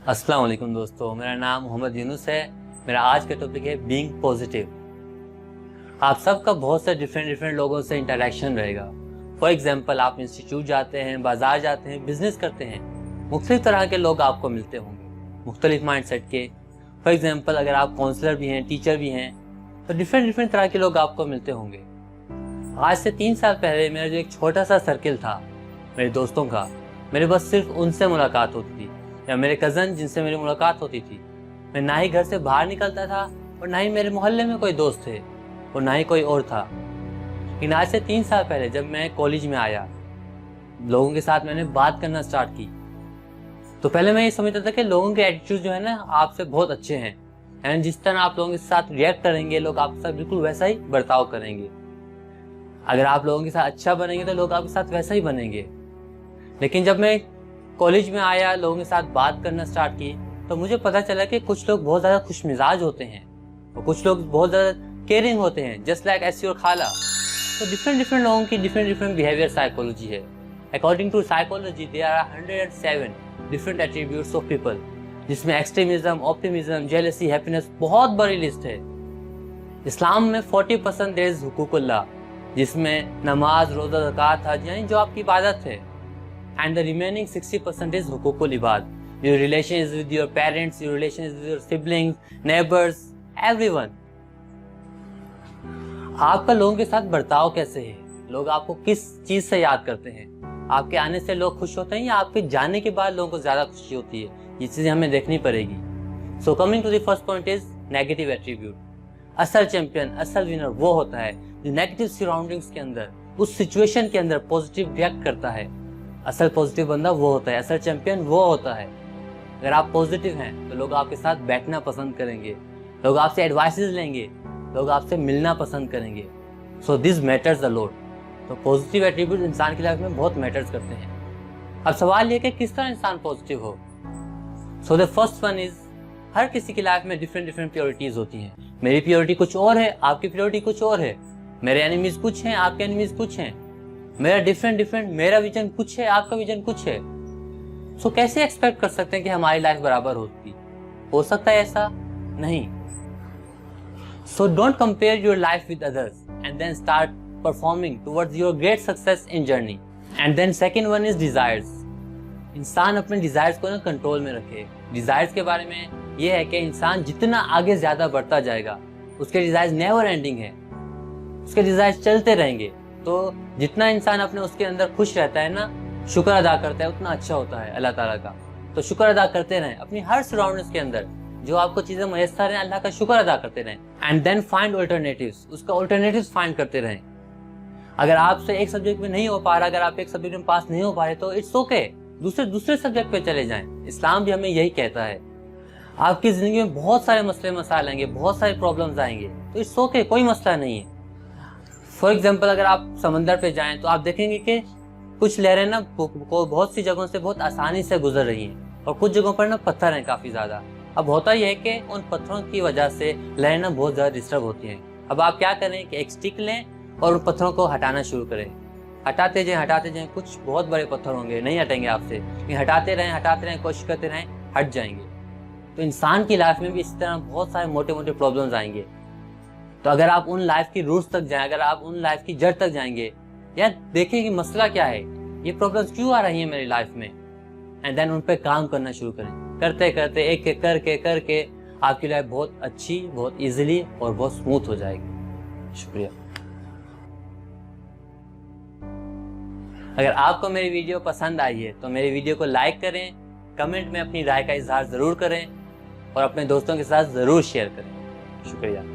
अस्सलाम वालेकुम दोस्तों, मेरा नाम मोहम्मद यूनुस है। मेरा आज का टॉपिक है बीइंग पॉजिटिव। आप सबका बहुत से डिफरेंट लोगों से इंटरेक्शन रहेगा। फॉर एग्जांपल, आप इंस्टीट्यूट जाते हैं, बाजार जाते हैं, बिजनेस करते हैं, मुख्तलिफ तरह के लोग आपको मिलते होंगे, मुख्तलिफ माइंडसेट के। फॉर एग्जांपल, अगर आप काउंसलर भी हैं, टीचर भी हैं, तो डिफरेंट तरह के लोग आपको मिलते होंगे। आज से 3 साल पहले मेरा जो एक छोटा सा सर्किल था मेरे दोस्तों का, मेरे बस सिर्फ उनसे मुलाकात होती थी या मेरे कज़न जिनसे मेरी मुलाकात होती थी। मैं ना ही घर से बाहर निकलता था और ना ही मेरे मोहल्ले में कोई दोस्त थे और ना ही कोई और था। लेकिन आज से 3 साल पहले जब मैं कॉलेज में आया, लोगों के साथ मैंने बात करना स्टार्ट की, तो पहले मैं ये समझता था कि लोगों के एटीट्यूड जो है ना आपसे बहुत अच्छे हैं, एंड जिस तरह आप लोगों के साथ रिएक्ट करेंगे, लोग आपके साथ बिल्कुल वैसा ही बर्ताव करेंगे। अगर आप लोगों के साथ अच्छा बनेंगे तो लोग आपके साथ वैसा ही बनेंगे। लेकिन जब मैं कॉलेज में आया, लोगों के साथ बात करना स्टार्ट की, तो मुझे पता चला कि कुछ लोग बहुत ज़्यादा खुश मिजाज होते हैं और कुछ लोग बहुत ज़्यादा केयरिंग होते हैं, जस्ट लाइक एस योर खाला। तो डिफरेंट लोगों की डिफरेंट बिहेवियर साइकोलॉजी है। According to psychology there are 107 different attributes of people, जिसमें एक्सट्रीमिज्म, ऑप्टिमिज्म, जेलसी, हैप्पीनेस बहुत बड़ी लिस्ट है। इस्लाम में 40% हुकूकुल्लाह, जिसमें नमाज, रोज़ा, ज़कात, हज यानी जो आपकी इबादत है, and the remaining 60% is हुकूकुल इबाद, your relations with your parents, your relations with your siblings, neighbors, everyone। आपका लोगों के साथ बर्ताव कैसे है? लोग आपको किस चीज से याद करते हैं? आपके आने से लोग खुश होते हैं या आपके जाने के बाद लोगों को ज्यादा खुशी होती है? ये चीजें हमें देखनी पड़ेगी। So coming to the first point is negative attribute. असल चैंपियन, असल विनर वो होता है जो नेगेटिव सराउंडिंग्स के अंदर, उस सिचुएशन के अंदर पॉजिटिव रिएक्ट करता है। असल पॉजिटिव बंदा वो होता है, असल चैंपियन वो होता है। अगर आप पॉजिटिव हैं तो लोग आपके साथ बैठना पसंद करेंगे, लोग आपसे एडवाइसेस लेंगे, लोग आपसे मिलना पसंद करेंगे। So this matters a lot. तो पॉजिटिव एट्रीब्यूट इंसान की लाइफ में बहुत मैटर्स करते हैं। अब सवाल ये कि किस तरह इंसान पॉजिटिव हो। So the first one is, हर किसी की लाइफ में डिफरेंट प्योरिटीज होती हैं। मेरी प्योरिटी कुछ और है, आपकी प्योरिटी कुछ और है। मेरे एनिमीज कुछ हैं, आपके एनिमीज कुछ हैं। मेरा डिफरेंट, मेरा विजन कुछ है, आपका विजन कुछ है। सो कैसे एक्सपेक्ट कर सकते हैं कि हमारी लाइफ बराबर होती? हो सकता है ऐसा? नहीं। So don't compare your life with others and then start performing towards your great success in journey. And then second one is desires. इंसान अपने डिजायर्स को ना कंट्रोल में रखे। डिजायर्स के बारे में यह है कि इंसान जितना आगे ज्यादा बढ़ता जाएगा, उसके डिजायर्स नेवर एंडिंग है, उसके डिजायर्स चलते रहेंगे। तो जितना इंसान अपने उसके अंदर खुश रहता है ना, शुक्र अदा करता है, उतना अच्छा होता है अल्लाह ताला का। तो शुक्र अदा करते रहें अपनी हर सराउंडिंग्स के अंदर, जो आपको चीजें मुयस्सर हैं, अल्लाह का शुक्र अदा करते रहें। एंड देन फाइंड अल्टरनेटिव्स, उसका अल्टरनेटिव्स फाइंड करते रहें। अगर आपसे एक सब्जेक्ट में नहीं हो पा रहा, अगर आप एक सब्जेक्ट में पास नहीं हो पा रहे, तो इट्स ओके, दूसरे सब्जेक्ट पे चले जाएं। इस्लाम भी हमें यही कहता है। आपकी जिंदगी में बहुत सारे मसले मसाइल आएंगे, बहुत सारे प्रॉब्लम्स आएंगे, तो इट्स ओके, कोई मसला नहीं है। फॉर एग्जाम्पल, अगर आप समंदर पे जाएं तो आप देखेंगे कि कुछ लहरें ना बहुत सी जगहों से बहुत आसानी से गुजर रही हैं और कुछ जगहों पर ना पत्थर हैं काफी ज्यादा। अब होता यह है कि उन पत्थरों की वजह से लहरें ना बहुत ज्यादा डिस्टर्ब होती हैं। अब आप क्या करें कि एक स्टिक लें और उन पत्थरों को हटाना शुरू करें। हटाते जाएं, कुछ बहुत बड़े पत्थर होंगे, नहीं हटेंगे आपसे, लेकिन हटाते रहें, कोशिश करते रहें, हट जाएंगे। तो इंसान की लाइफ में भी इसी तरह बहुत सारे मोटे प्रॉब्लम्स आएंगे। तो अगर आप उन लाइफ की रूट्स तक जाएं, अगर आप उन लाइफ की जड़ तक जाएंगे, या देखें कि मसला क्या है, ये प्रॉब्लम्स क्यों आ रही हैं मेरी लाइफ में, एंड देन उन पे काम करना शुरू करें। करते एक एक करके आपकी लाइफ बहुत अच्छी, बहुत इजीली और बहुत स्मूथ हो जाएगी। शुक्रिया। अगर आपको मेरी वीडियो पसंद आई है तो मेरी वीडियो को लाइक करें, कमेंट में अपनी राय का इजहार जरूर करें और अपने दोस्तों के साथ जरूर शेयर करें। शुक्रिया।